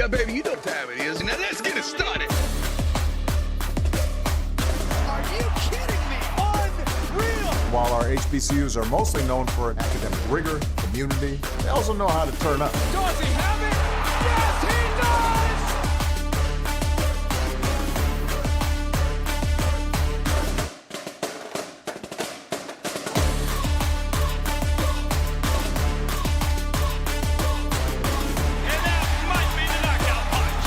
Yeah, baby, you know what time it is. Now let's get it started. Are you kidding me? Unreal! While our HBCUs are mostly known for academic rigor, community, they also know how to turn up. Does he have it? Yes, he does! And that might be the knockout punch.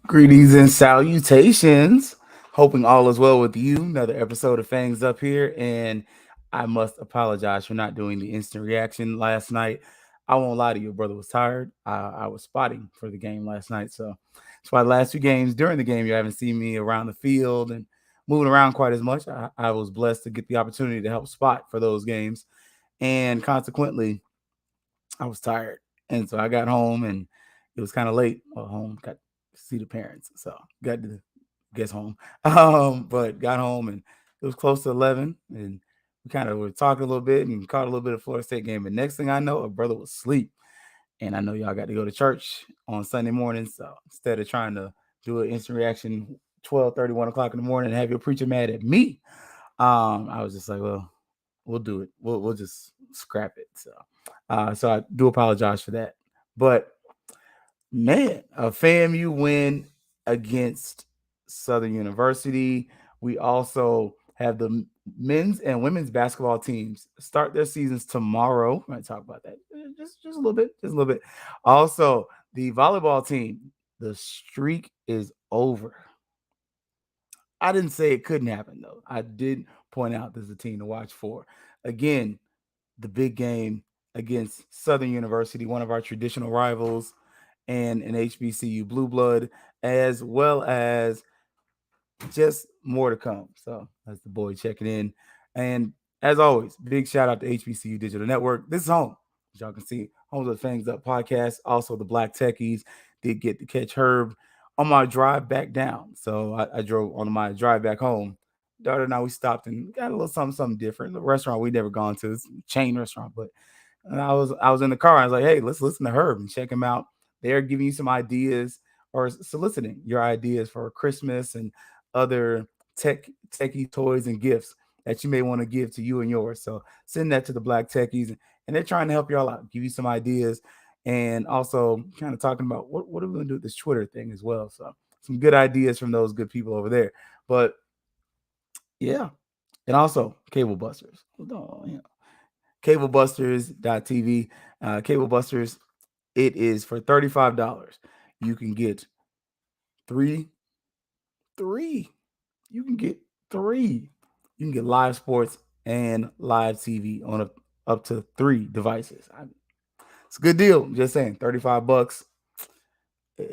Greetings and salutations. Hoping all is well with you. Another episode of Fangs up here, and I must apologize for not doing the instant reaction last night. I won't lie to you, brother was tired. I was spotting for the game last night, so that's why the last two games during the game you haven't seen me around the field and moving around quite as much. I was blessed to get the opportunity to help spot for those games, and consequently, I was tired, and so I got home and it was kind of late. Well, home got to see the parents, so got to guess home. But got home and it was close to 11, and we kind of were talking a little bit and caught a little bit of Florida State game. But next thing I know, a brother was asleep, and I know y'all got to go to church on Sunday morning. So instead of trying to do an instant reaction 12:30, 1 o'clock in the morning and have your preacher mad at me, I was just like, well, we'll do it. We'll just scrap it. So I do apologize for that. But man, a FAMU win against Southern University. We also have the men's and women's basketball teams start their seasons tomorrow. I might talk about that just a little bit. Also, the volleyball team, the streak is over. I didn't say it couldn't happen though. I did point out there's a team to watch for. Again, the big game against Southern University, one of our traditional rivals, and an HBCU blue blood, as well as just more to come. So that's the boy checking in. And as always, big shout out to HBCU Digital Network. This is home. As y'all can see, home of the Fangs Up podcast. Also, the Black Techies did get to catch Herb on my drive back down. So I drove on my drive back home. Daughter and I, we stopped and got a little something different. A restaurant we never gone to. It's a chain restaurant, but I was in the car. I was like, hey, let's listen to Herb and check him out. They're giving you some ideas or soliciting your ideas for Christmas and other techie toys and gifts that you may want to give to you and yours. So send that to the Black Techies, and they're trying to help y'all out, give you some ideas, and also kind of talking about what are we going to do with this Twitter thing as well. So some good ideas from those good people over there. But yeah, and also Cable Busters. CableBusters.tv. Cable Busters, it is for $35. You can get three. You can get three. You can get live sports and live TV on up to 3 devices. It's a good deal. Just saying, $35.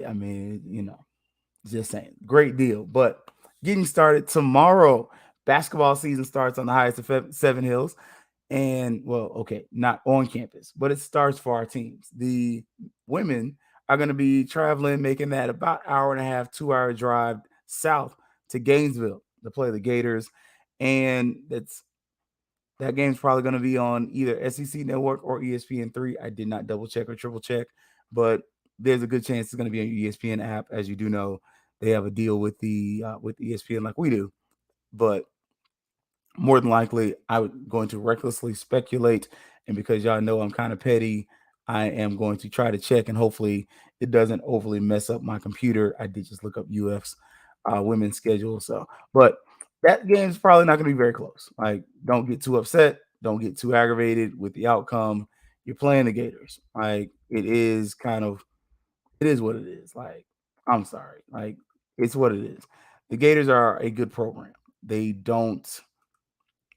I mean, just saying, great deal. But getting started tomorrow. Basketball season starts on the highest of 7 Hills. And well, okay, not on campus, but it starts for our teams. The women are going to be traveling, making that about hour and a half, 2-hour drive south to Gainesville to play the Gators. And that game's probably going to be on either SEC Network or ESPN3. I did not double check or triple check, but there's a good chance it's going to be on your ESPN app. As you do know, they have a deal with ESPN like we do. But more than likely, I'm going to recklessly speculate. And because y'all know I'm kind of petty, I am going to try to check, and hopefully it doesn't overly mess up my computer. I did just look up UF's women's schedule. So, but that game's probably not going to be very close. Like, don't get too upset. Don't get too aggravated with the outcome. You're playing the Gators. Like, it is what it is. Like, I'm sorry. Like, it's what it is. The Gators are a good program. They don't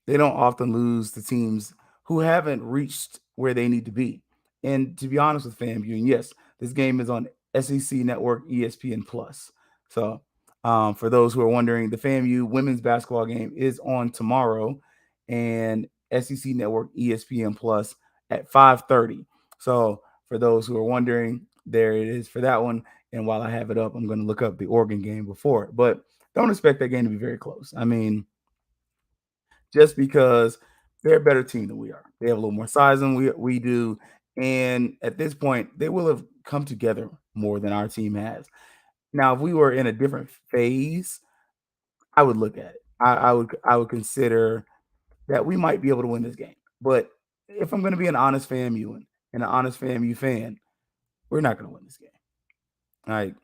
often lose to teams who haven't reached where they need to be. And to be honest with FAMU, and yes, this game is on SEC Network, ESPN Plus. So for those who are wondering, the FAMU women's basketball game is on tomorrow, and SEC Network, ESPN Plus at 5:30. So for those who are wondering, there it is for that one. And while I have it up, I'm going to look up the Oregon game before it. But don't expect that game to be very close. I mean, just because they're a better team than we are. They have a little more size than we do, and at this point, they will have come together more than our team has. Now, if we were in a different phase, I would look at it. I would consider that we might be able to win this game. But if I'm going to be an honest FAMU and an honest FAMU fan, we're not going to win this game. Like,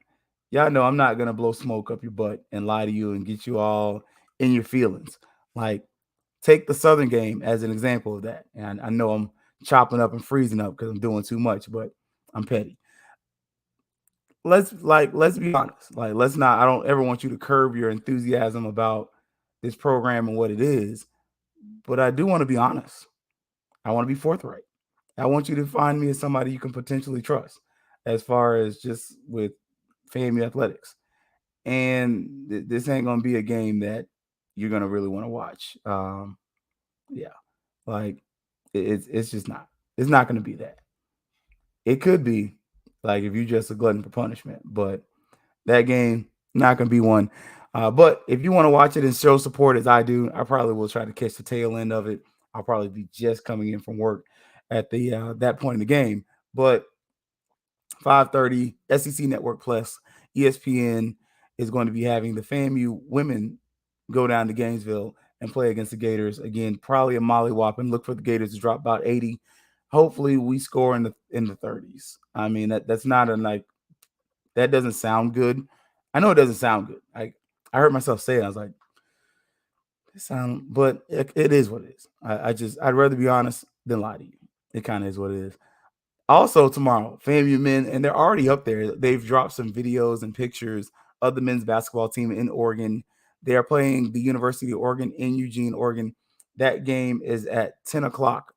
y'all know I'm not going to blow smoke up your butt and lie to you and get you all in your feelings. Like, take the Southern game as an example of that. And I know I'm chopping up and freezing up because I'm doing too much, but I'm petty. Let's be honest. Like, let's not. I don't ever want you to curb your enthusiasm about this program and what it is, but I do want to be honest. I want to be forthright. I want you to find me as somebody you can potentially trust as far as just with FAMU athletics. And this ain't gonna be a game that you're gonna really want to watch. Yeah, like it's just not. It's not gonna be that. It could be like if you're just a glutton for punishment, but that game not gonna be one. But if you want to watch it and show support as I do, I probably will try to catch the tail end of it. I'll probably be just coming in from work at the that point in the game. But 5:30 SEC Network Plus, ESPN is going to be having the FAMU women go down to Gainesville and play against the Gators again. Probably a mollywhopping. Look for the Gators to drop about 80. Hopefully, we score in the 30s. I mean that's not a like that doesn't sound good. I know it doesn't sound good. I heard myself say it. I was like, it sound, but it is what it is. I'd rather be honest than lie to you. It kind of is what it is. Also tomorrow, FAMU men, and they're already up there. They've dropped some videos and pictures of the men's basketball team in Oregon. They are playing the University of Oregon in Eugene, Oregon. That game is at 10 o'clock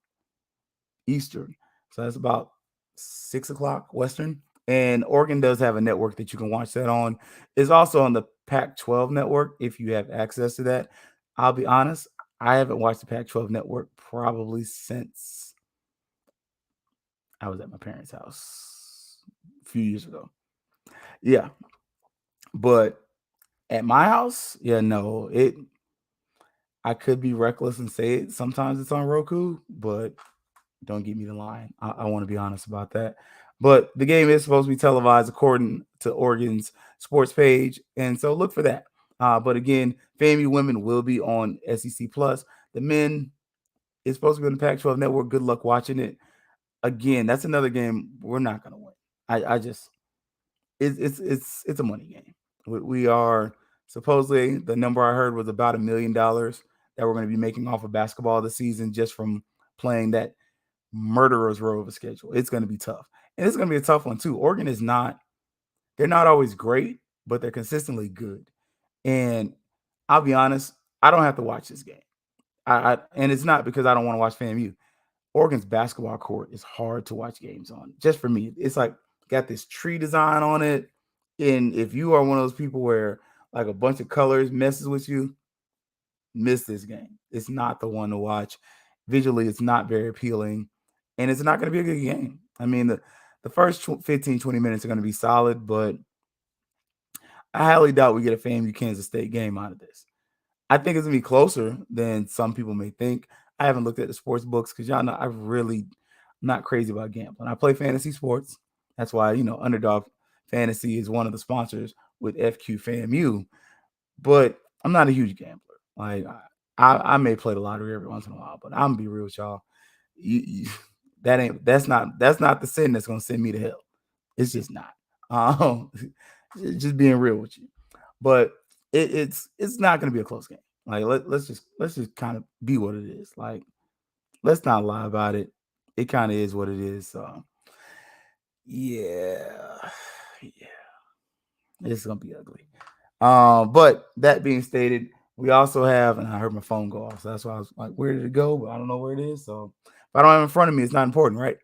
Eastern. So that's about 6 o'clock Western. And Oregon does have a network that you can watch that on. It's also on the Pac-12 network if you have access to that. I'll be honest, I haven't watched the Pac-12 network probably since I was at my parents' house a few years ago. Yeah. But at my house, yeah, no, I could be reckless and say it. Sometimes it's on Roku, but don't get me the line. I want to be honest about that. But the game is supposed to be televised according to Oregon's sports page, and so look for that. But again, FAMU women will be on SEC Plus. The men is supposed to be on the Pac-12 network. Good luck watching it. Again, that's another game we're not going to win. I just it's a money game. We are supposedly the number I heard was about $1 million that we're going to be making off of basketball this season just from playing that murderer's row of a schedule. It's going to be tough. And it's going to be a tough one too. Oregon is not, they're not always great, but they're consistently good. And I'll be honest, I don't have to watch this game. And it's not because I don't want to watch FAMU. Oregon's basketball court is hard to watch games on. Just for me, it's like got this tree design on it. And if you are one of those people where like a bunch of colors messes with you, miss this game. It's not the one to watch. Visually, it's not very appealing, and it's not going to be a good game. I mean, the first 15, 20 minutes are going to be solid, but I highly doubt we get a FAMU Kansas State game out of this. I think it's going to be closer than some people may think. I haven't looked at the sports books because y'all know I'm really not crazy about gambling. I play fantasy sports. That's why, Underdog Fantasy is one of the sponsors with FQ FAMU, but I'm not a huge gambler. Like, I may play the lottery every once in a while, but I'm gonna be real with y'all. That's not the sin that's gonna send me to hell. It's just not. Um, just being real with you. But it's not gonna be a close game. Like let's just kind of be what it is. Like let's not lie about it. It kind of is what it is. So yeah, yeah, it's gonna be ugly. But that being stated, we also have, and I heard my phone go off, so that's why I was like, where did it go? But I don't know where it is. So if I don't have it in front of me, it's not important, right?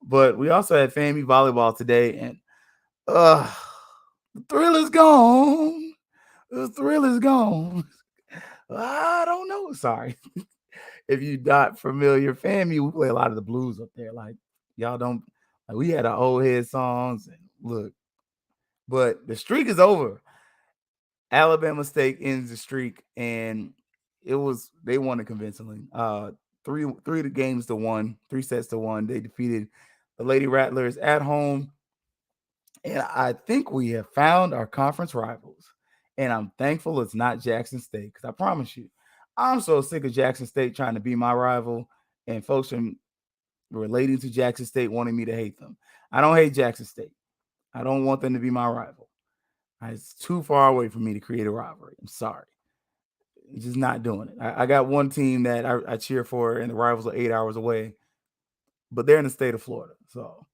But we also had FAMU volleyball today, and the thrill is gone. The thrill is gone. I don't know. Sorry. If you're not familiar, FAMU, we play a lot of the blues up there. Like, y'all don't, like, we had our old head songs, and look, but the streak is over. Alabama State ends the streak, and they won it convincingly. Three games to one, 3 sets to one. They defeated the Lady Rattlers at home. And I think we have found our conference rivals. And I'm thankful it's not Jackson State, because I promise you, I'm so sick of Jackson State trying to be my rival and folks from relating to Jackson State wanting me to hate them. I don't hate Jackson State. I don't want them to be my rival. It's too far away for me to create a rivalry. I'm sorry. Just not doing it. I got one team that I cheer for, and the rivals are 8 hours away, but they're in the state of Florida. So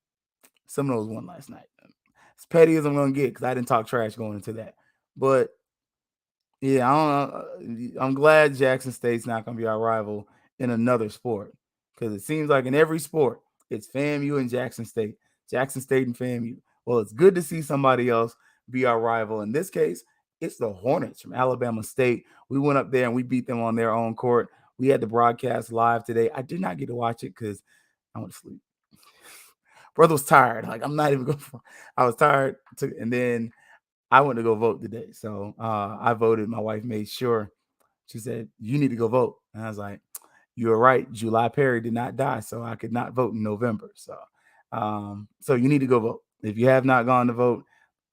Seminoles won last night. As petty as I'm going to get, because I didn't talk trash going into that. But yeah, I'm glad Jackson State's not going to be our rival in another sport, because it seems like in every sport, it's FAMU and Jackson State and FAMU. Well, it's good to see somebody else be our rival. In this case, it's the Hornets from Alabama State. We went up there and we beat them on their own court. We had the broadcast live today. I did not get to watch it because I went to sleep. Brother was tired. Like, I'm not even going for. I was tired, and then I went to go vote today. So I voted. My wife made sure. She said, "You need to go vote." And I was like, "You're right. July Perry did not die, so I could not vote in November. So you need to go vote. If you have not gone to vote,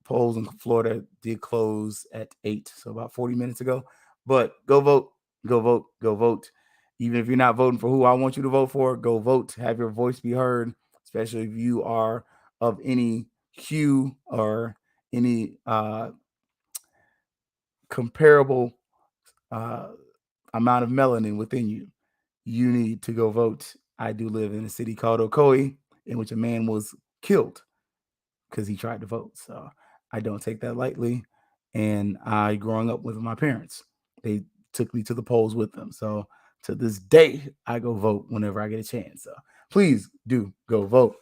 polls in Florida did close at 8, so about 40 minutes ago. But go vote, go vote, go vote. Even if you're not voting for who I want you to vote for, go vote. Have your voice be heard, especially if you are of any hue or any comparable amount of melanin within you. You need to go vote. I do live in a city called Ocoee, in which a man was killed because he tried to vote. So I don't take that lightly. And I, growing up with my parents, they took me to the polls with them. So to this day, I go vote whenever I get a chance. So please do go vote.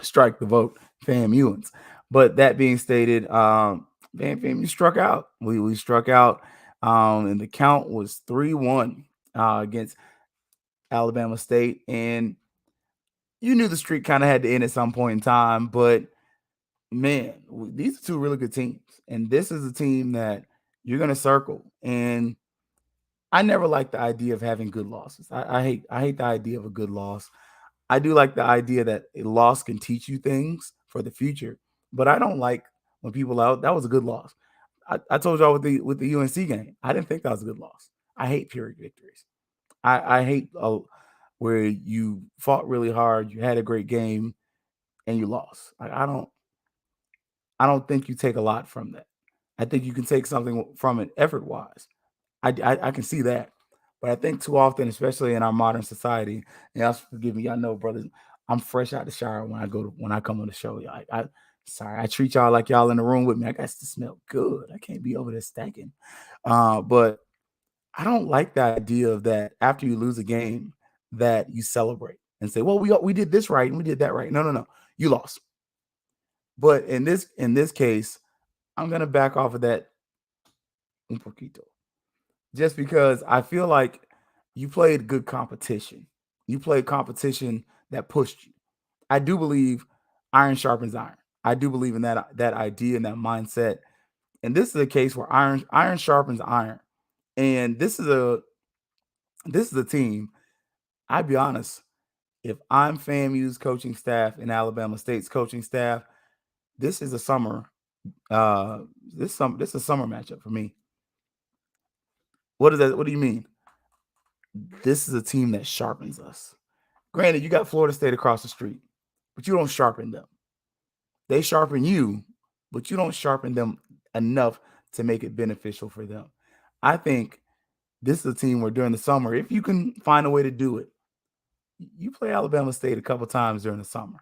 Strike the vote, FAMUans. But that being stated, FAMU struck out. We struck out, and the count was 3-1 against Alabama State. And you knew the streak kind of had to end at some point in time, but man, these are two really good teams. And this is a team that you're going to circle. And I never liked the idea of having good losses. I hate the idea of a good loss. I do like the idea that a loss can teach you things for the future, but I don't like when people out. That was a good loss. I told y'all with the UNC game, I didn't think that was a good loss. I hate pyrrhic victories. I hate where you fought really hard, you had a great game, and you lost. I don't think you take a lot from that. I think you can take something from it effort wise. I can see that. But I think too often, especially in our modern society, and y'all forgive me, y'all know, brothers, I'm fresh out the shower when I come on the show. Sorry, I treat y'all like y'all in the room with me. I got to smell good. I can't be over there stacking. But I don't like the idea of that after you lose a game that you celebrate and say, well, we did this right and we did that right. No. You lost. But in this case, I'm gonna back off of that un poquito. Just because I feel like you played good competition. You played competition that pushed you. I do believe iron sharpens iron. I do believe in that idea and that mindset. And this is a case where iron sharpens iron. And this is a team. I'd be honest. If I'm FAMU's coaching staff and Alabama State's coaching staff, this is a summer. This is a summer matchup for me. What is that? What do you mean? This is a team that sharpens us. Granted, you got Florida State across the street, but you don't sharpen them. They sharpen you, but you don't sharpen them enough to make it beneficial for them. I think this is a team where during the summer, if you can find a way to do it, you play Alabama State a couple times during the summer.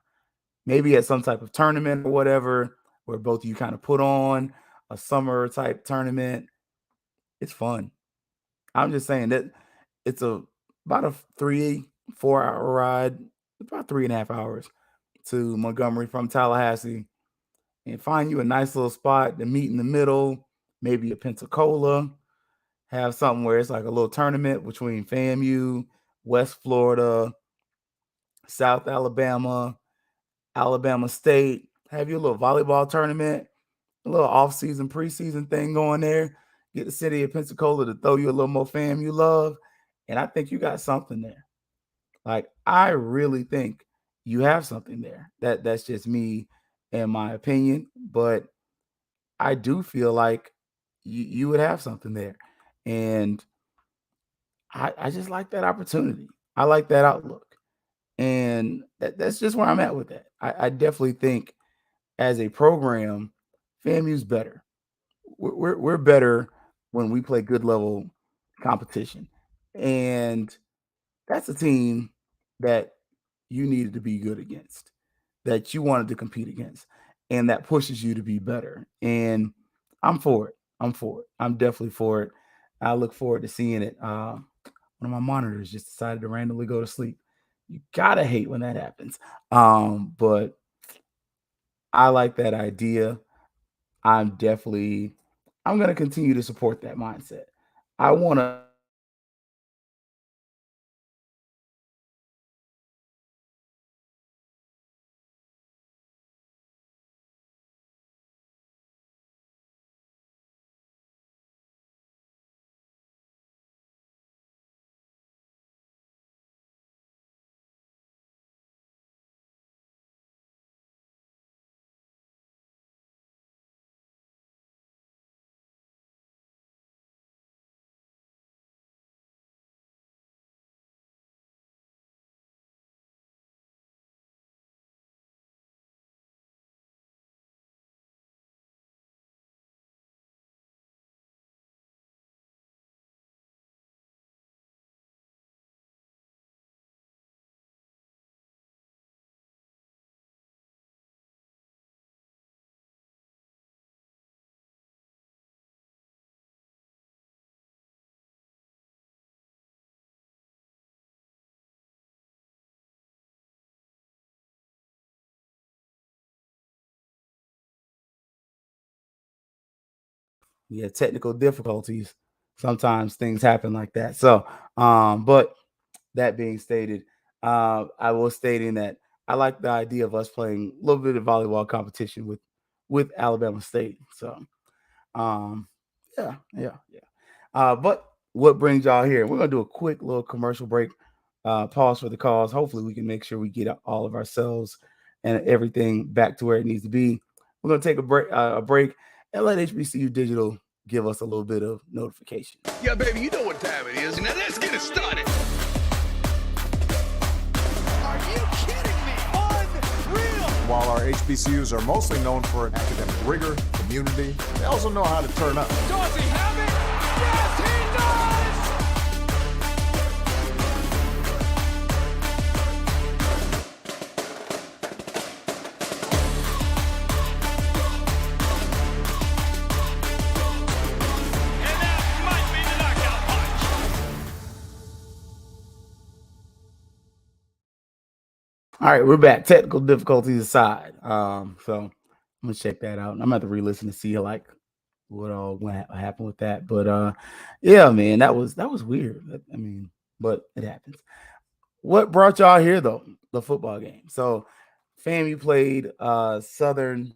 Maybe at some type of tournament or whatever, where both of you kind of put on a summer type tournament. It's fun. I'm just saying that it's about a 3-4 hour ride, about 3.5 hours to Montgomery from Tallahassee, and find you a nice little spot to meet in the middle, maybe a Pensacola, have something where it's like a little tournament between FAMU, West Florida, South Alabama, Alabama State, have your little volleyball tournament, a little off-season, preseason thing going there. get the city of Pensacola to throw you a little more FAMU love, and I think you got something there. Like, I really think you have something there. That's just me and my opinion, but I do feel like you would have something there. And I just like that opportunity. I like that outlook. And that's just where I'm at with that. I definitely think as a program, FAMU's better. We're better when we play good level competition. And that's a team that you needed to be good against, that you wanted to compete against, and that pushes you to be better. And I'm for it. I'm for it. I'm definitely for it. I look forward to seeing it. One of my monitors just decided to randomly go to sleep. You gotta hate when that happens. But I like that idea. I'm gonna continue to support that mindset. I want to yeah, technical difficulties. Sometimes things happen like that. So, but that being stated, I was stating that I like the idea of us playing a little bit of volleyball competition with Alabama State. So, um, yeah. But what brings y'all here? We're gonna do a quick little commercial break. Pause for the cause. Hopefully, we can make sure we get all of ourselves and everything back to where it needs to be. We're gonna take a break, and let HBCU Digital give us a little bit of notification. Yeah, baby, you know what time it is. Now let's get it started. Are you kidding me? Unreal. While our HBCUs are mostly known for academic rigor, community, they also know how to turn up. Does he have it? Yes, he does! And that might be the knockout punch. All right, we're back. Technical difficulties aside. So I'm gonna check that out. I'm gonna have to re-listen to see like what all happened with that. But yeah, man, that was weird. I mean, but it happens. What brought y'all here though? The football game. So FAMU played Southern,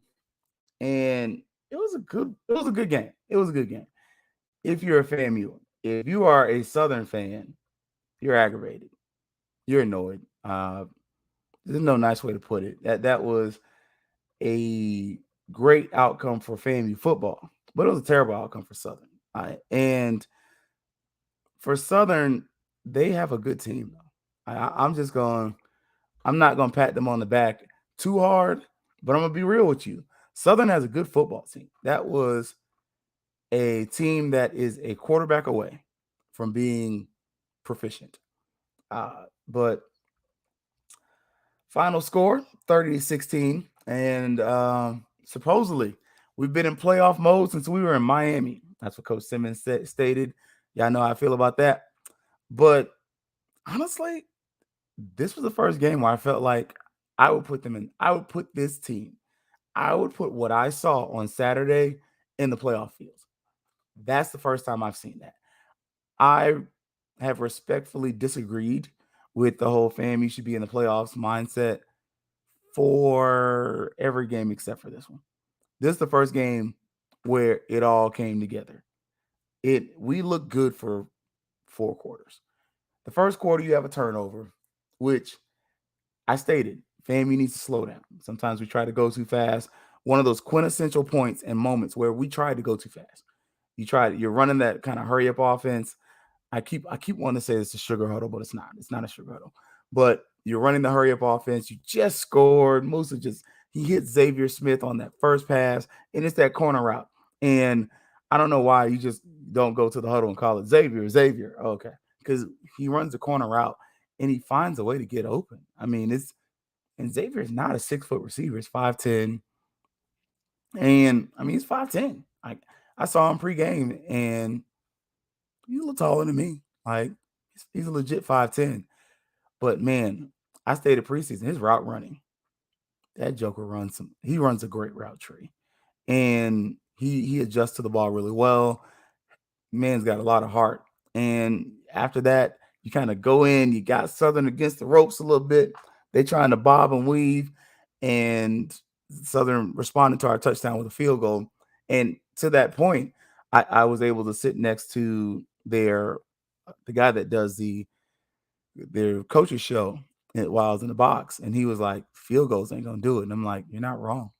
and it was a good game. It was a good game. If you're a FAMU, if you are a Southern fan, you're aggravated. You're annoyed. There's no nice way to put it. That was a great outcome for FAMU football, but it was a terrible outcome for Southern. And for Southern, they have a good team though. I'm not going to pat them on the back too hard, but I'm going to be real with you. Southern has a good football team. That was a team that is a quarterback away from being proficient. But final score 30-16. And supposedly, we've been in playoff mode since we were in Miami. That's what Coach Simmons stated. Y'all know how I feel about that. But honestly, this was the first game where I felt like I would put them in. I would put this team. I would put what I saw on Saturday in the playoff fields. That's the first time I've seen that. I have respectfully disagreed with the whole FAMU should be in the playoffs mindset for every game except for this one. This is the first game where it all came together. we look good for 4 quarters. The first quarter, you have a turnover, which I stated, FAMU needs to slow down. Sometimes we try to go too fast. One of those quintessential points and moments where we try to go too fast. You're running that kind of hurry up offense. I keep wanting to say it's a sugar huddle, but it's not. It's not a sugar huddle. But you're running the hurry up offense. You just scored. Musa he hit Xavier Smith on that first pass, and it's that corner route. And I don't know why you just don't go to the huddle and call it Xavier. Okay. Because he runs the corner route and he finds a way to get open. I mean, Xavier is not a 6-foot receiver. It's 5'10. And I mean, he's 5'10. I saw him pregame and he's a little taller than me. Like he's a legit 5'10. But man, I stayed at preseason. His route running, that Joker he runs a great route tree. And he adjusts to the ball really well. Man's got a lot of heart. And after that, you kind of go in, you got Southern against the ropes a little bit. They trying to bob and weave, and Southern responded to our touchdown with a field goal. And to that point, I was able to sit next to the guy that does their coach's show while I was in the box, and he was like, "Field goals ain't gonna do it." And I'm like, "You're not wrong."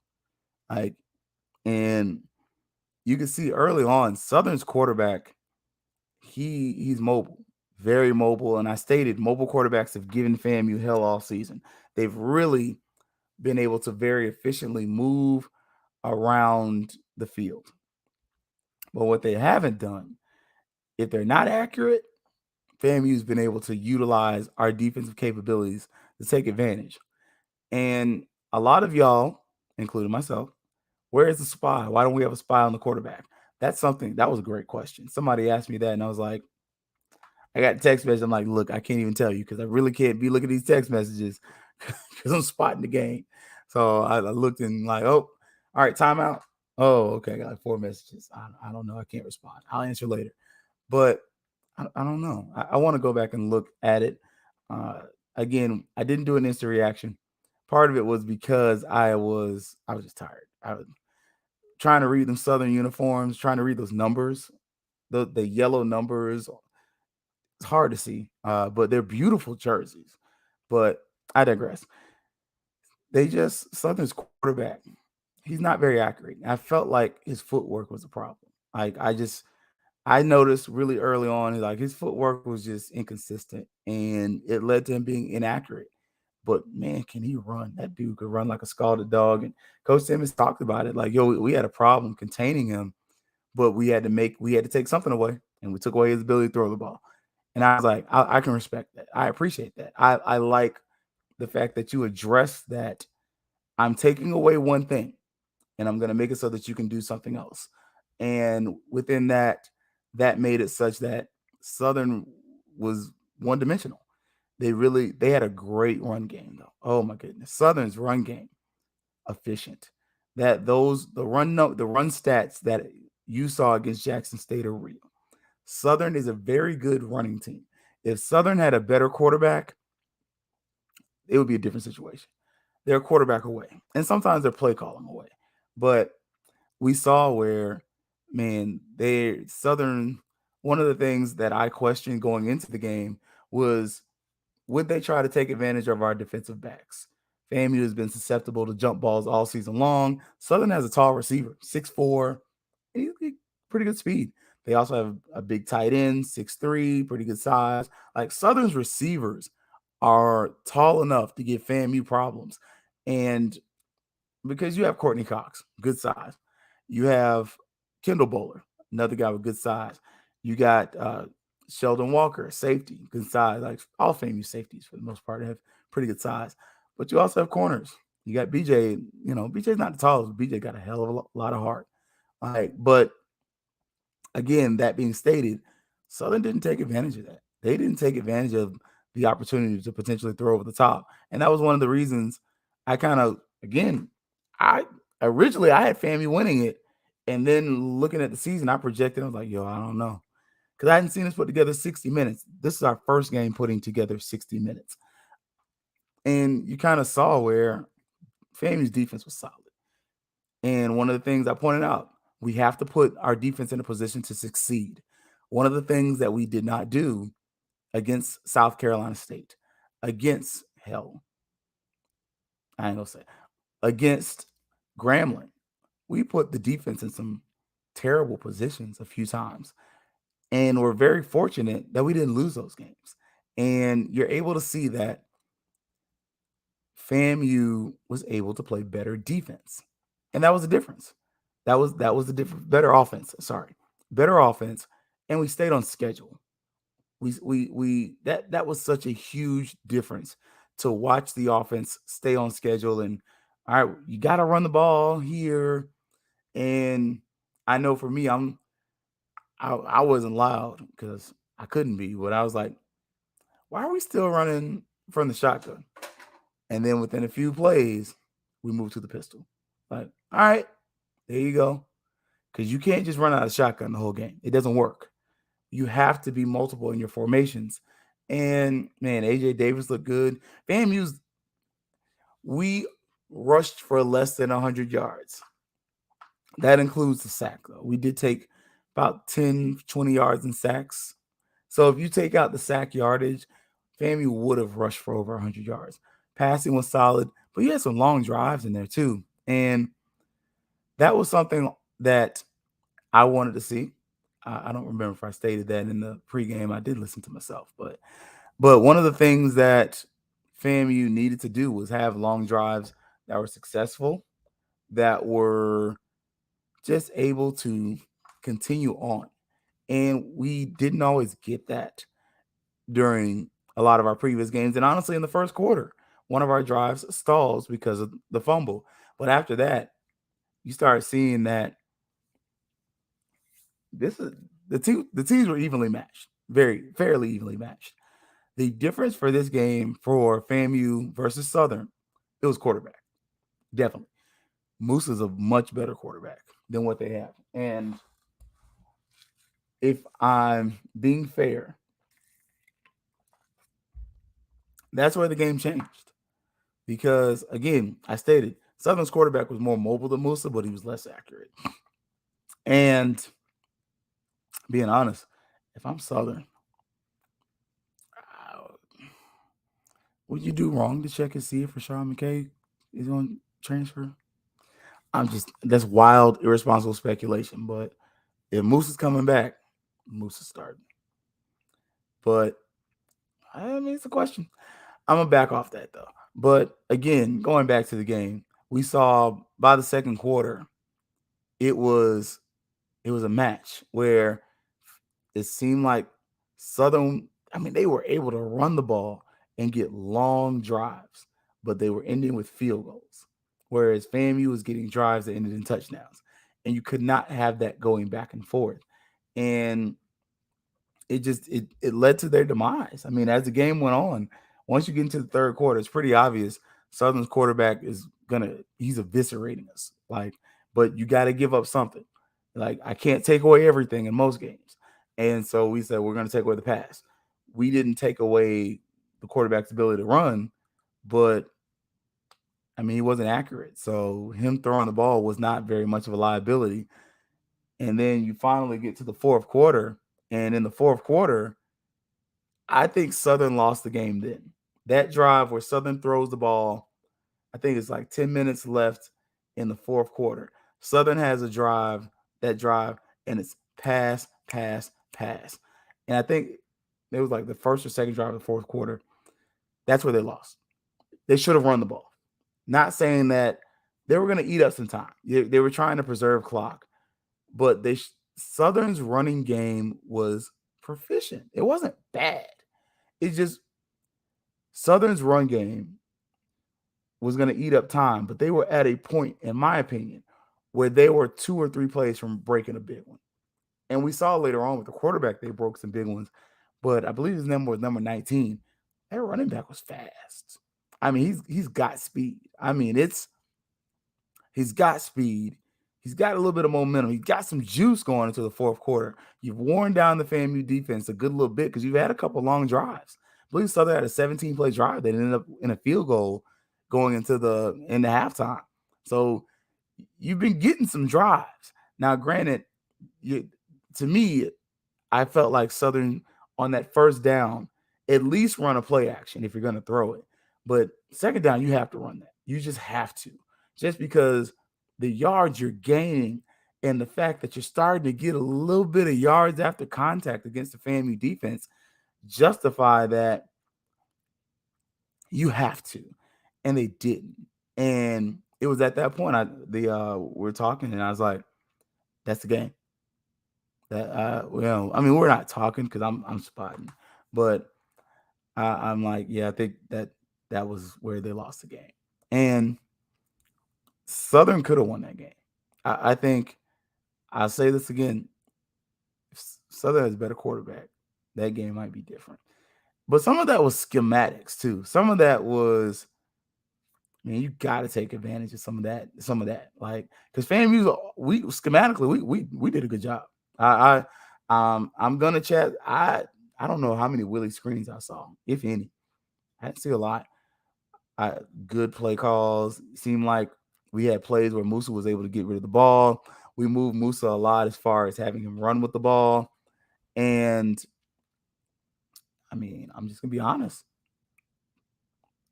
Like, and you can see early on, Southern's quarterback, he's mobile, very mobile. And I stated mobile quarterbacks have given FAMU hell all season. They've really been able to very efficiently move around the field. But what they haven't done, if they're not accurate, FAMU's been able to utilize our defensive capabilities to take advantage. And a lot of y'all, including myself, where is the spy? Why don't we have a spy on the quarterback? That was a great question. Somebody asked me that, and I was like, I got a text message. I'm like, look, I can't even tell you because I really can't be looking at these text messages because I'm spotting the game. So I looked and like, oh, all right, timeout. Oh, okay, I got like 4 messages. I don't know. I can't respond. I'll answer later. But I don't know. I want to go back and look at it. Again, I didn't do an instant reaction. Part of it was because I was just tired. I was trying to read them Southern uniforms, trying to read those numbers, the yellow numbers. It's hard to see, but they're beautiful jerseys. But I digress. Southern's quarterback, he's not very accurate. I felt like his footwork was a problem. Like I noticed really early on, like his footwork was just inconsistent, and it led to him being inaccurate. But man, can he run? That dude could run like a scalded dog. And Coach Simmons talked about it. Like, yo, we had a problem containing him, but we had to take something away, and we took away his ability to throw the ball. And I was like, I can respect that. I appreciate that. I like the fact that you address that. I'm taking away one thing, and I'm going to make it so that you can do something else. And within that made it such that Southern was one-dimensional. They had a great run game, though. Oh my goodness, Southern's run game efficient. The run stats that you saw against Jackson State are real. Southern is a very good running team. If Southern had a better quarterback, it would be a different situation. They're a quarterback away, and sometimes they're play calling away. But we saw where, man, Southern. One of the things that I questioned going into the game was, would they try to take advantage of our defensive backs? FAMU has been susceptible to jump balls all season long. Southern has a tall receiver, 6'4", pretty good speed. They also have a big tight end, 6'3", pretty good size. Like Southern's receivers are tall enough to give FAMU problems. And because you have Courtney Cox, good size. You have Kendall Bowler, another guy with good size. You got Sheldon Walker, safety, good size. Like all FAMU safeties for the most part have pretty good size. But you also have corners. You got BJ. BJ's not the tallest. BJ got a hell of a lot of heart. But again, that being stated, Southern didn't take advantage of that. They didn't take advantage of the opportunity to potentially throw over the top. And that was one of the reasons I originally I had FAMU winning it. And then looking at the season, I projected, I was like, yo, I don't know. Because I hadn't seen us put together 60 minutes. This is our first game putting together 60 minutes. And you kind of saw where FAMU's defense was solid. And one of the things I pointed out, we have to put our defense in a position to succeed. One of the things that we did not do against South Carolina State, against I ain't gonna say, against Grambling, we put the defense in some terrible positions a few times. And we're very fortunate that we didn't lose those games. And you're able to see that FAMU was able to play better defense. And that was the difference. That was the difference. Better offense. Sorry. Better offense. And we stayed on schedule. That was such a huge difference to watch the offense stay on schedule. And all right, you got to run the ball here. And I know for me, I wasn't loud because I couldn't be, but I was like, why are we still running from the shotgun? And then within a few plays, we moved to the pistol. Like, all right, there you go. Because you can't just run out of shotgun the whole game. It doesn't work. You have to be multiple in your formations. And man, AJ Davis looked good. FAMU's, we rushed for less than 100 yards. That includes the sack, though. We did take about 10, 20 yards in sacks. So if you take out the sack yardage, FAMU would have rushed for over 100 yards. Passing was solid, but you had some long drives in there too. And that was something that I wanted to see. I don't remember if I stated that in the pregame. I did listen to myself, but one of the things that FAMU needed to do was have long drives that were successful, that were just able to continue on. And we didn't always get that during a lot of our previous games. And honestly, in the first quarter, one of our drives stalls because of the fumble. But after that, you start seeing that this is the teams were evenly matched, very fairly evenly matched. The difference for this game for FAMU versus Southern, it was quarterback. Definitely. Moose is a much better quarterback than what they have. And if I'm being fair, that's where the game changed. Because, again, I stated Southern's quarterback was more mobile than Musa, but he was less accurate. And being honest, if I'm Southern, would you do wrong to check and see if Rashad McKay is going to transfer? That's wild, irresponsible speculation. But if Moose is coming back, Moose is starting. But, I mean, it's a question. I'm going to back off that, though. But, again, going back to the game, we saw by the second quarter, it was a match where it seemed like Southern, I mean, they were able to run the ball and get long drives, but they were ending with field goals, whereas FAMU was getting drives that ended in touchdowns. And you could not have that going back and forth. And it led to their demise. I mean, as the game went on, once you get into the third quarter, it's pretty obvious Southern's quarterback is he's eviscerating us. But you got to give up something. I can't take away everything in most games. And so we said, we're going to take away the pass. We didn't take away the quarterback's ability to run, but I mean, he wasn't accurate. So him throwing the ball was not very much of a liability. And then you finally get to the fourth quarter. And in the fourth quarter, I think Southern lost the game then. That drive where Southern throws the ball, I think it's like 10 minutes left in the fourth quarter. Southern has that drive, and it's pass, pass, pass. And I think it was like the first or second drive of the fourth quarter. That's where they lost. They should have run the ball. Not saying that they were going to eat up some time. They were trying to preserve clock. But Southern's running game was proficient. It wasn't bad. It's just Southern's run game was going to eat up time, but they were at a point, in my opinion, where they were 2 or 3 plays from breaking a big one. And we saw later on with the quarterback, they broke some big ones. But I believe his number was number 19. That running back was fast. I mean, he's got speed. I mean, he's got speed. He's got a little bit of momentum. He's got some juice going into the fourth quarter. You've worn down the FAMU defense a good little bit because you've had a couple long drives. I believe Southern had a 17-play drive that ended up in a field goal going into the halftime. So you've been getting some drives. Now, granted, to me, I felt like Southern on that first down, at least run a play action if you're going to throw it. But second down, you have to run that. You just have to. Just because the yards you're gaining and the fact that you're starting to get a little bit of yards after contact against the FAMU defense justify that you have to. And they didn't. And it was at that point we're talking and I was like, that's the game. We're not talking because I'm spotting, but I'm like, yeah, I think that was where they lost the game. And Southern could have won that game. I think I'll say this again. If Southern has a better quarterback, that game might be different. But some of that was schematics too. Some of that was, man, you got to take advantage of some of that. Like, because FAMU, we schematically, we did a good job. I'm gonna chat. I don't know how many Willie screens I saw, if any. I didn't see a lot. Good play calls. Seemed like we had plays where Musa was able to get rid of the ball. We moved Musa a lot as far as having him run with the ball. And I mean, I'm just gonna be honest.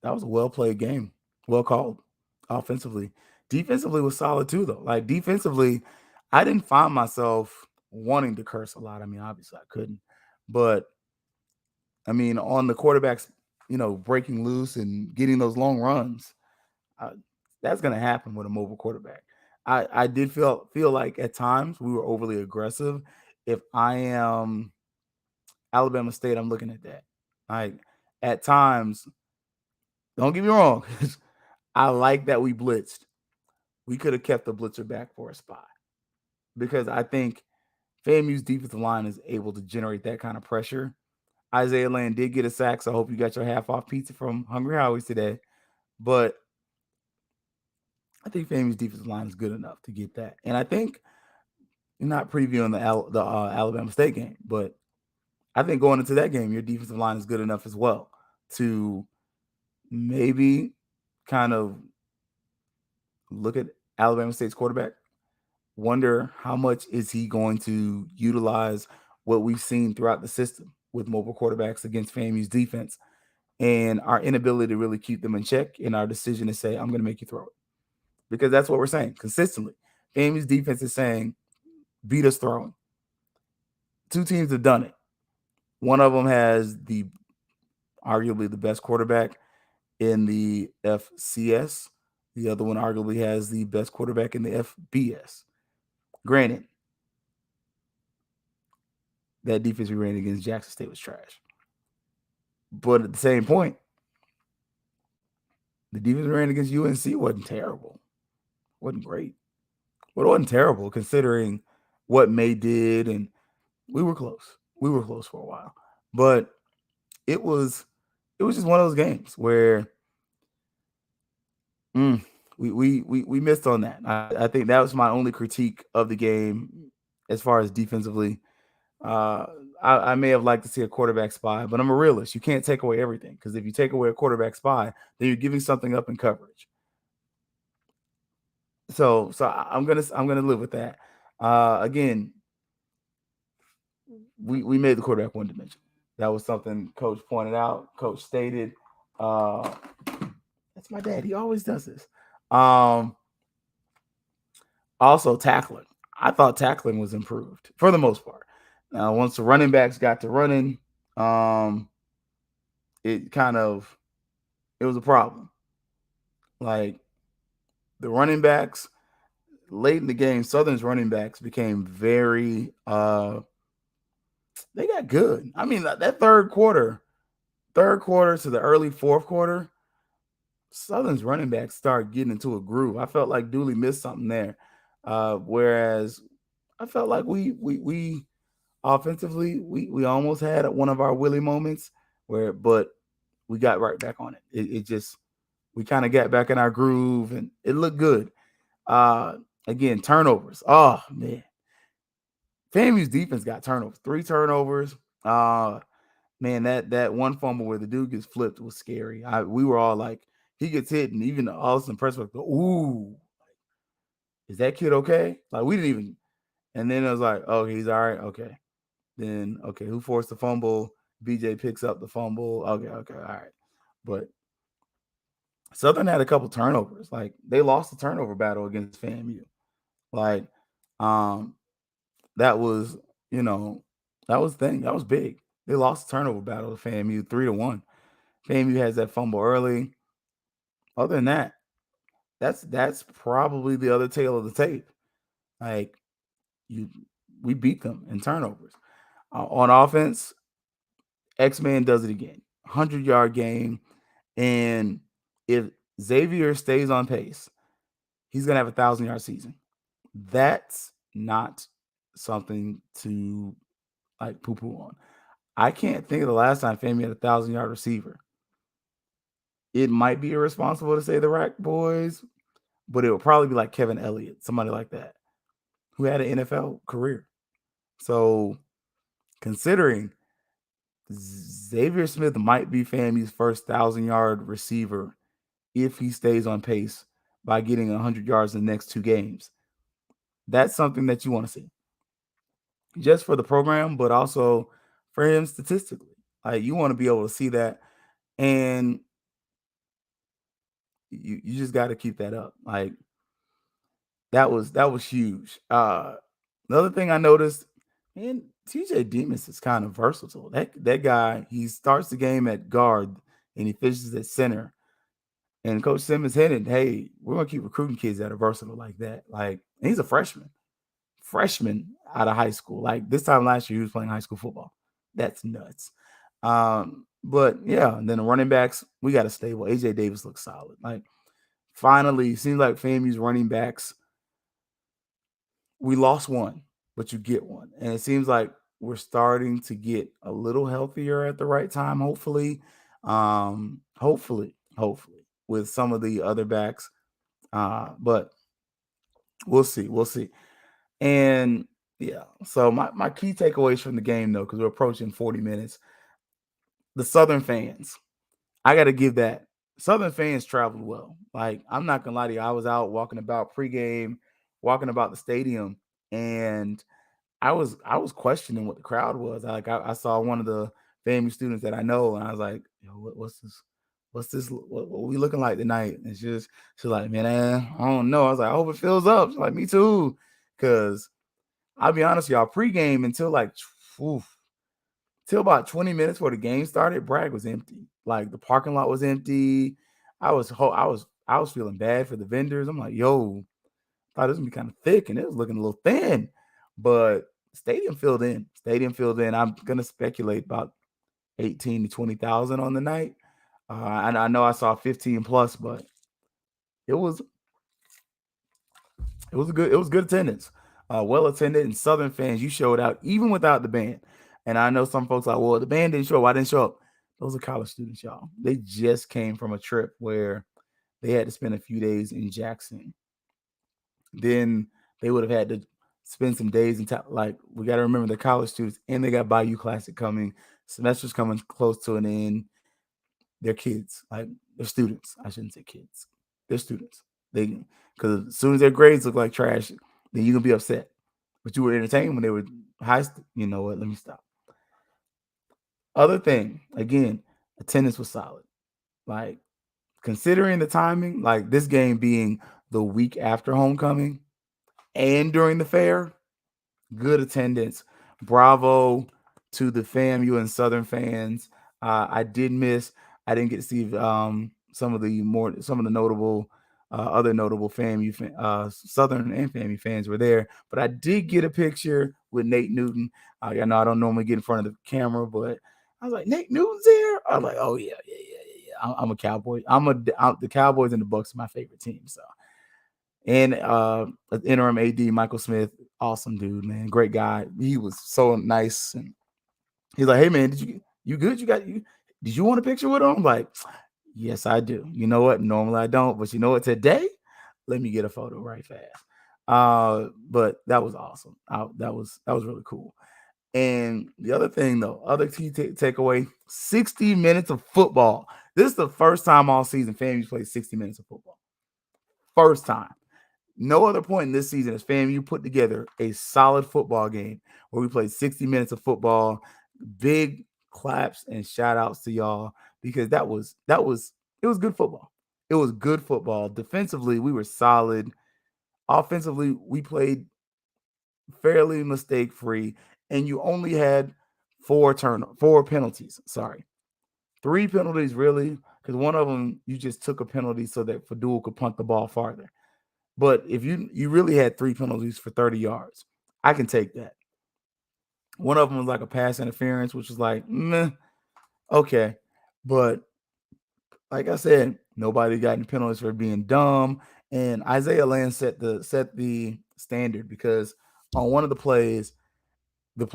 That was a well-played game. Well called offensively. Defensively was solid too, though. Like defensively, I didn't find myself wanting to curse a lot. I mean, obviously I couldn't. But I mean, on the quarterbacks, breaking loose and getting those long runs, that's going to happen with a mobile quarterback. I did feel like at times we were overly aggressive. If I am Alabama State, I'm looking at that. Like at times, don't get me wrong, I like that we blitzed. We could have kept the blitzer back for a spot because I think FAMU's defensive line is able to generate that kind of pressure. Isaiah Land did get a sack, so I hope you got your half-off pizza from Hungry Howie's today. But I think FAMU's defensive line is good enough to get that. And I think you're not previewing the Alabama State game, but I think going into that game, your defensive line is good enough as well to maybe kind of look at Alabama State's quarterback, wonder how much is he going to utilize what we've seen throughout the system with mobile quarterbacks against FAMU's defense and our inability to really keep them in check and our decision to say, I'm going to make you throw it. Because that's what we're saying consistently. FAMU's defense is saying, beat us throwing. Two teams have done it. One of them has arguably the best quarterback in the FCS. The other one arguably has the best quarterback in the FBS. Granted, that defense we ran against Jackson State was trash. But at the same point, the defense we ran against UNC wasn't terrible. Wasn't great. But it wasn't terrible considering what May did, and we were close. We were close for a while. But it was just one of those games where we missed on that. I think that was my only critique of the game as far as defensively. I may have liked to see a quarterback spy, but I'm a realist. You can't take away everything because if you take away a quarterback spy, then you're giving something up in coverage. So I'm gonna live with that. Again, we made the quarterback one dimension. That was something Coach pointed out. Coach stated, "That's my dad. He always does this." Also tackling. I thought tackling was improved for the most part. Now, once the running backs got to running, it was a problem. Like the running backs late in the game, Southern's running backs became very they got good. I mean, that third quarter to the early fourth quarter, Southern's running backs started getting into a groove. I felt like Dooley missed something there. Whereas I felt like we offensively, we almost had one of our Willie moments but we got right back on it. It just, we kind of got back in our groove and it looked good. Again, turnovers. Oh man. FAMU's defense got turnovers, 3 turnovers. Man, that one fumble where the dude gets flipped was scary. We were all like, he gets hit, and even the Austin press was go, ooh, is that kid okay? Like we didn't even. And then it was like, oh, he's all right, okay. Then okay, who forced the fumble? BJ picks up the fumble. Okay, all right. But Southern had a couple turnovers. Like they lost the turnover battle against FAMU. Like, um, that was, you know, that was thing. That was big. They lost the turnover battle to FAMU 3-1. FAMU has that fumble early. Other than that, that's probably the other tail of the tape. Like you, we beat them in turnovers. On offense, X-Man does it again. 100-yard game. And if Xavier stays on pace, he's going to have a 1,000-yard season. That's not something to like poo-poo on. I can't think of the last time FAMU had a 1,000-yard receiver. It might be irresponsible to say the Rack Boys, but it would probably be like Kevin Elliott, somebody like that, who had an NFL career. So considering Xavier Smith might be FAMU's first 1,000-yard receiver if he stays on pace by getting 100 yards in the next 2 games. That's something that you want to see. Just for the program, but also for him statistically. Like you want to be able to see that. And you just got to keep that up. Like that was huge. The other thing I noticed, man, TJ Demas is kind of versatile. That guy, he starts the game at guard and he finishes at center. And Coach Simmons hinted, hey, we're gonna keep recruiting kids that are versatile like that. Like he's a freshman out of high school. Like this time last year, he was playing high school football. That's nuts. But yeah, and then the running backs, we got a stable. AJ Davis looks solid. Like finally, seems like FAMU's running backs. We lost one, but you get one. And it seems like we're starting to get a little healthier at the right time, hopefully. Hopefully, with some of the other backs. But we'll see. And yeah, so my key takeaways from the game, though, because we're approaching 40 minutes. The Southern fans, I got to give that. Southern fans traveled well. Like, I'm not going to lie to you. I was out walking about pregame, walking about the stadium, and I was questioning what the crowd was. I saw one of the FAMU students that I know, and I was like, yo, what's this? What we looking like tonight? And she's like, man, I don't know. I was like, I hope it fills up. She's like, me too. Because I'll be honest, y'all, pregame until till about 20 minutes before the game started, Bragg was empty. Like the parking lot was empty. I was feeling bad for the vendors. I'm like, yo, thought this was gonna be kind of thick, and it was looking a little thin. But stadium filled in. I'm gonna speculate about 18 to 20,000 on the night. I know I saw 15 plus, but it was good attendance. Well attended, and Southern fans, you showed out even without the band. And I know some folks like, well, the band didn't show up. Why didn't show up? Those are college students, y'all. They just came from a trip where they had to spend a few days in Jackson. Then they would have had to spend some days in town. Like, we got to remember the college students, and they got Bayou Classic coming. Semester's coming close to an end. They're kids. Like, they're students. I shouldn't say kids. They're students. Because as soon as their grades look like trash, then you're going to be upset. But you were entertained when they were high. You know what? Let me stop. Other thing, again, attendance was solid. Like, considering the timing, like this game being the week after homecoming and during the fair, good attendance. Bravo to the FAMU and Southern fans. I didn't get to see some of the notable other notable FAMU Southern and FAMU fans were there, but I did get a picture with Nate Newton. I know I don't normally get in front of the camera, but I was like, Nate Newton's there. I was like, oh yeah. I'm a Cowboy. The Cowboys and the Bucks are my favorite team. So, and interim AD Michael Smith, awesome dude, man, great guy. He was so nice, and he's like, hey man, did you good? Did you want a picture with him? I'm like, yes, I do. You know what? Normally I don't, but you know what? Today, let me get a photo right fast. But that was awesome. That was really cool. And the other thing, though, other key takeaway: 60 minutes of football. This is the first time all season FAMU's played 60 minutes of football. First time. No other point in this season has FAMU put together a solid football game where we played 60 minutes of football. Big claps and shout outs to y'all because it was good football. It was good football. Defensively, we were solid. Offensively, we played fairly mistake free, and you only had four penalties. Sorry, three penalties really, because one of them you just took a penalty so that Fadul could punt the ball farther. But if you really had three penalties for 30 yards, I can take that. One of them was like a pass interference, which was like, meh, okay. But like I said, nobody got any penalties for being dumb. And Isaiah Land set the standard because on one of the plays, the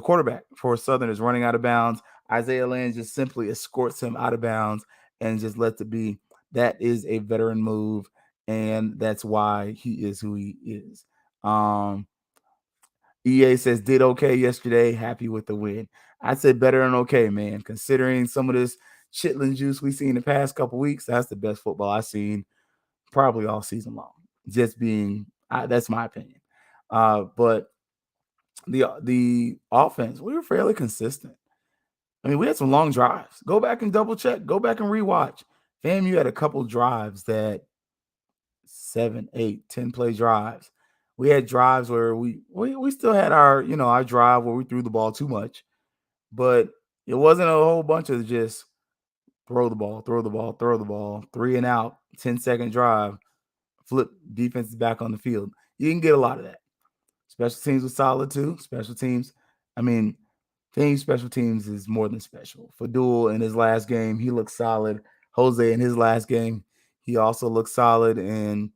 quarterback for Southern is running out of bounds. Isaiah Land just simply escorts him out of bounds and just lets it be. That is a veteran move, and that's why he is who he is. EA says did okay yesterday, happy with the win. I said better than okay, man. Considering some of this chitlin juice we seen the past couple weeks, that's the best football I've seen probably all season long. Just being, that's my opinion. But the offense, we were fairly consistent. I mean, we had some long drives. Go back and double check. Go back and rewatch. FAMU had a couple drives that 7, 8, 10 play drives. We had drives where we still had our drive where we threw the ball too much, but it wasn't a whole bunch of just throw the ball, 3 and out, 10-second drive, flip defenses back on the field. You can get a lot of that. Special teams was solid too. Special teams, I mean, special teams is more than special. Fadul in his last game, he looked solid. Jose in his last game, he also looked solid. And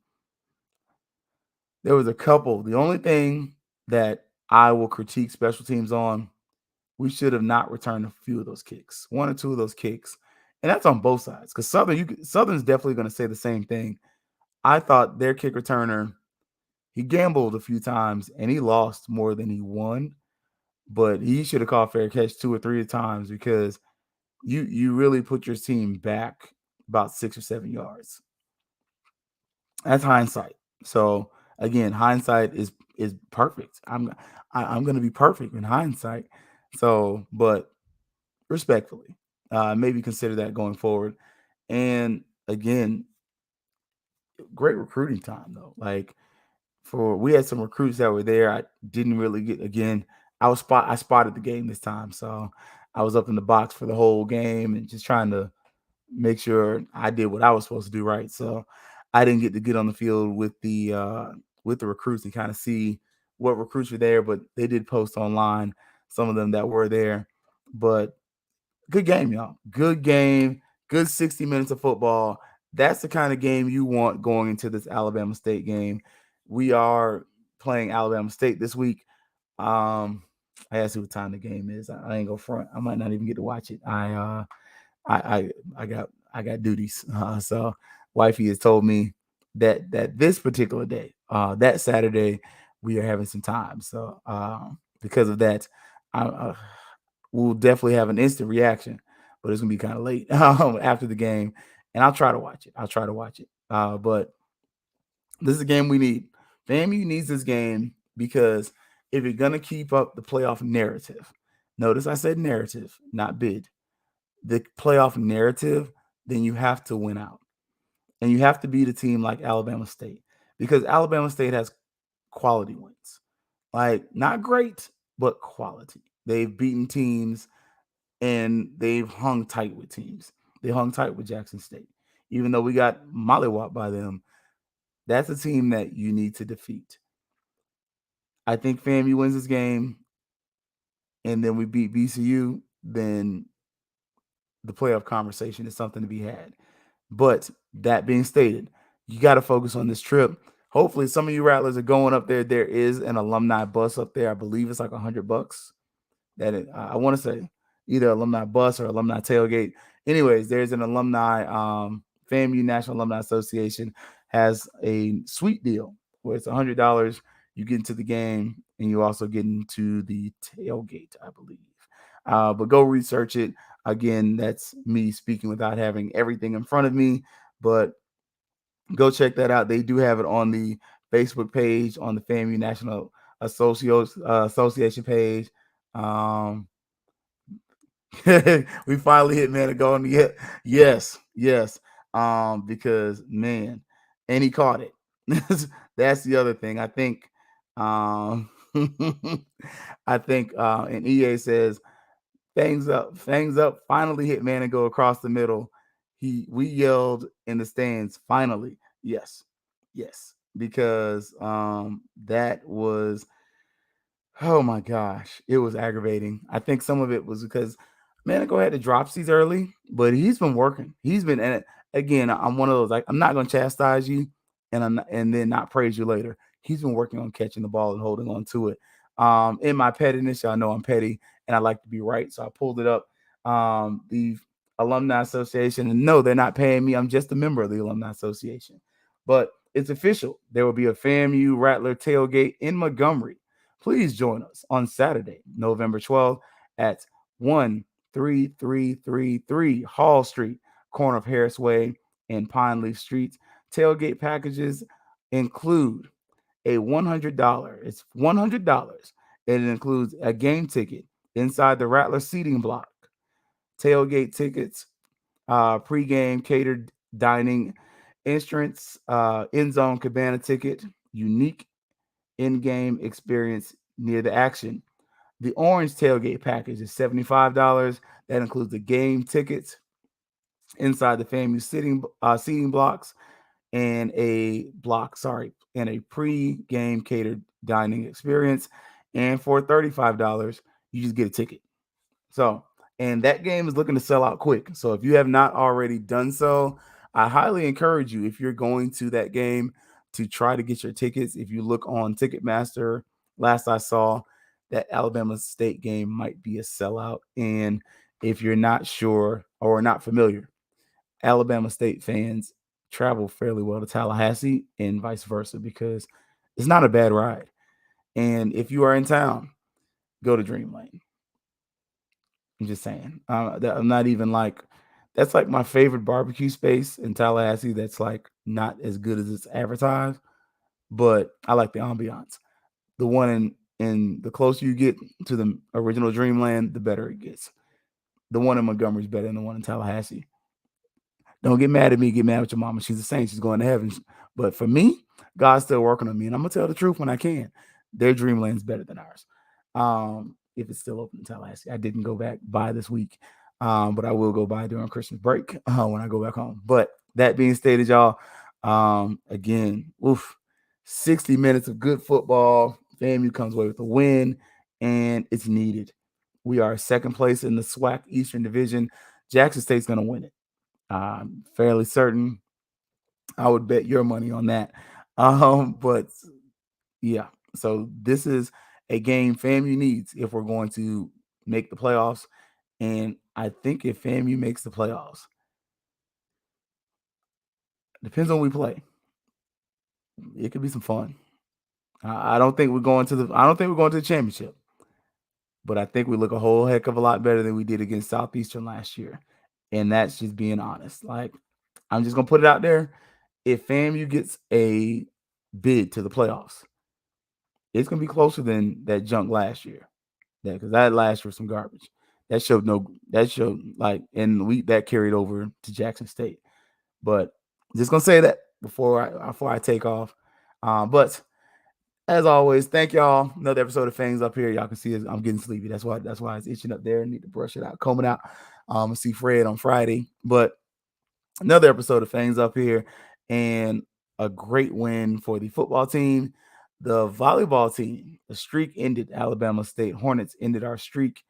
there was a couple. The only thing that I will critique special teams on, we should have not returned a few of those kicks, one or two of those kicks. And that's on both sides because Southern's definitely going to say the same thing. I thought their kick returner, he gambled a few times and he lost more than he won, but he should have called fair catch 2 or 3 times because you really put your team back about 6 or 7 yards. That's hindsight. So again, hindsight is perfect. I'm going to be perfect in hindsight. So, but respectfully, maybe consider that going forward. And again, great recruiting time though. Like we had some recruits that were there. I didn't really get, again, I spotted the game this time. So I was up in the box for the whole game and just trying to make sure I did what I was supposed to do right. So I didn't get on the field with the recruits and kind of see what recruits were there, but they did post online some of them that were there. But good game, y'all. Good game. Good 60 minutes of football. That's the kind of game you want going into this Alabama State game. We are playing Alabama State this week. I gotta see what time the game is. I ain't go front. I might not even get to watch it. I got duties. So wifey has told me that this particular day, that Saturday, we are having some time. So because of that, we'll definitely have an instant reaction, but it's gonna be kind of late after the game, and I'll try to watch it. But this is a game we need. FAMU needs this game because if you're gonna keep up the playoff narrative, notice I said narrative, not bid. The playoff narrative, then you have to win out. And you have to beat a team like Alabama State because Alabama State has quality wins. Like, not great, but quality. They've beaten teams and they've hung tight with teams. They hung tight with Jackson State. Even though we got mollywopped by them, that's a team that you need to defeat. I think FAMU wins this game and then we beat BCU, then the playoff conversation is something to be had. But that being stated, you got to focus on this trip. Hopefully, some of you Rattlers are going up there. There is an alumni bus up there. I believe it's like $100. I want to say either alumni bus or alumni tailgate. Anyways, there's an alumni FAMU National Alumni Association has a sweet deal where it's $100. You get into the game and you also get into the tailgate, I believe. But go research it. Again, that's me speaking without having everything in front of me, but go check that out. They do have it on the Facebook page, on the FAMU National Association page. We finally hit man to go on the yes. Because man, and he caught it. That's the other thing. I think and EA says fangs up, finally hit man and go across the middle. We yelled in the stands, finally. Yes. Because that was, oh my gosh, it was aggravating. I think some of it was because Manico had the dropsies early, but he's been working. He's been, and again, I'm one of those, like, I'm not going to chastise you and then not praise you later. He's been working on catching the ball and holding on to it. In my pettiness, y'all know I'm petty and I like to be right, so I pulled it up. The Alumni Association, and no, they're not paying me. I'm just a member of the Alumni Association, but it's official. There will be a FAMU Rattler tailgate in Montgomery. Please join us on Saturday, November 12th at 13333 Hall Street, corner of Harris Way and Pine Leaf Streets. Tailgate packages include a $100. It's $100. And it includes a game ticket inside the Rattler seating block, tailgate tickets, pregame catered dining, entrance, end zone cabana ticket, unique in-game experience near the action. The orange tailgate package is $75. That includes the game tickets inside the FAMU seating blocks and and a pre-game catered dining experience. And for $35, you just get a ticket. So, and that game is looking to sell out quick. So if you have not already done so, I highly encourage you, if you're going to that game, to try to get your tickets. If you look on Ticketmaster, last I saw, that Alabama State game might be a sellout. And if you're not sure or not familiar, Alabama State fans travel fairly well to Tallahassee and vice versa, because it's not a bad ride. And if you are in town, go to Dream Lane. I'm just saying. I'm not even like, that's like my favorite barbecue space in Tallahassee. That's like not as good as it's advertised, but I like the ambiance. The one in the closer you get to the original Dreamland, the better it gets. The one in Montgomery is better than the one in Tallahassee. Don't get mad at me. Get mad with your mama. She's a saint. She's going to heaven. But for me, God's still working on me, and I'm gonna tell the truth when I can. Their Dreamland's better than ours. If it's still open in Tallahassee, I didn't go back by this week, but I will go by during Christmas break when I go back home. But that being stated, y'all, again, 60 minutes of good football. FAMU comes away with a win, and it's needed. We are second place in the SWAC Eastern Division. Jackson State's going to win it. I'm fairly certain. I would bet your money on that. But yeah, so this is a game FAMU needs if we're going to make the playoffs. And I think if FAMU makes the playoffs, depends on who we play. It could be some fun. I don't think we're going to the championship, but I think we look a whole heck of a lot better than we did against Southeastern last year. And that's just being honest. Like, I'm just gonna put it out there. If FAMU gets a bid to the playoffs, it's gonna be closer than that junk last year. Because that last year was some garbage. That showed that carried over to Jackson State. But just gonna say that before I take off. But as always, thank y'all. Another episode of Fangs up here. Y'all can see I'm getting sleepy. That's why it's itching up there. I need to brush it out, comb it out. See Fred on Friday. But another episode of Fangs up here, and a great win for the football team. The volleyball team, the streak ended. Alabama State Hornets ended our streak,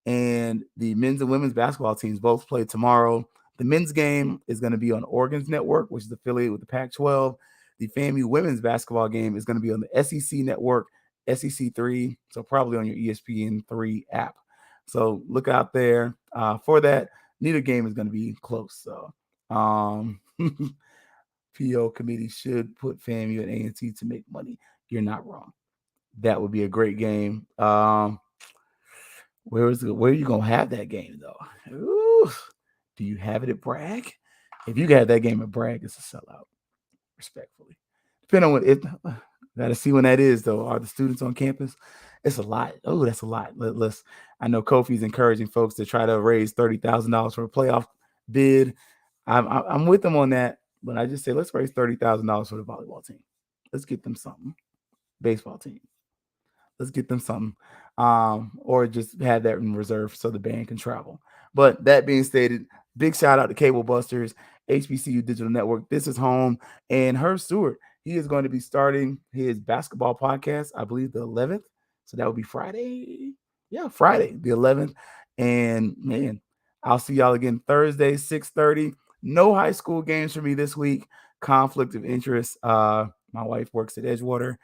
and the men's and women's basketball teams both play tomorrow. The men's game is going to be on Oregon's network, which is affiliated with the Pac-12. The FAMU women's basketball game is going to be on the SEC network, SEC3, so probably on your ESPN3 app. So look out there for that. Neither game is going to be close. So PO committee should put FAMU and A&T to make money. You're not wrong. That would be a great game. Where are you gonna have that game though? Ooh, do you have it at Bragg? If you got that game at Bragg, it's a sellout. Respectfully, Depending on what it. Gotta see when that is though. Are the students on campus? It's a lot. Oh, that's a lot. Let's. I know Kofi's encouraging folks to try to raise $30,000 for a playoff bid. I'm with them on that, but I just say let's raise $30,000 for the volleyball team. Let's get them something. Baseball team. Let's get them something. Or just have that in reserve so the band can travel. But that being stated, big shout out to Cable Busters, HBCU Digital Network. This is home. And Herb Stewart, he is going to be starting his basketball podcast, I believe the 11th. So that would be Friday. Yeah, Friday, the 11th. And man, I'll see y'all again Thursday, 6:30. No high school games for me this week. Conflict of interest. My wife works at Edgewater,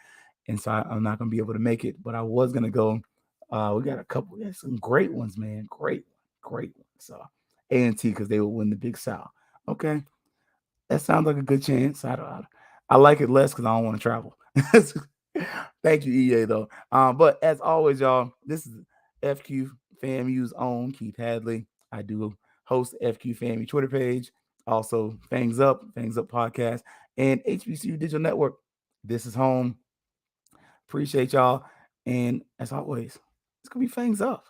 and so I'm not going to be able to make it, but I was going to go. We got a couple, some great ones, man. Great ones. So A&T, because they will win the Big South. Okay. That sounds like a good chance. I like it less because I don't want to travel. Thank you, EA, though. But as always, y'all, this is FQ FAMU's own Keith Hadley. I do host FQ FAMU Twitter page, also Fangs Up Podcast, and HBCU Digital Network. This is home. Appreciate y'all. And as always, it's going to be Fangs Up.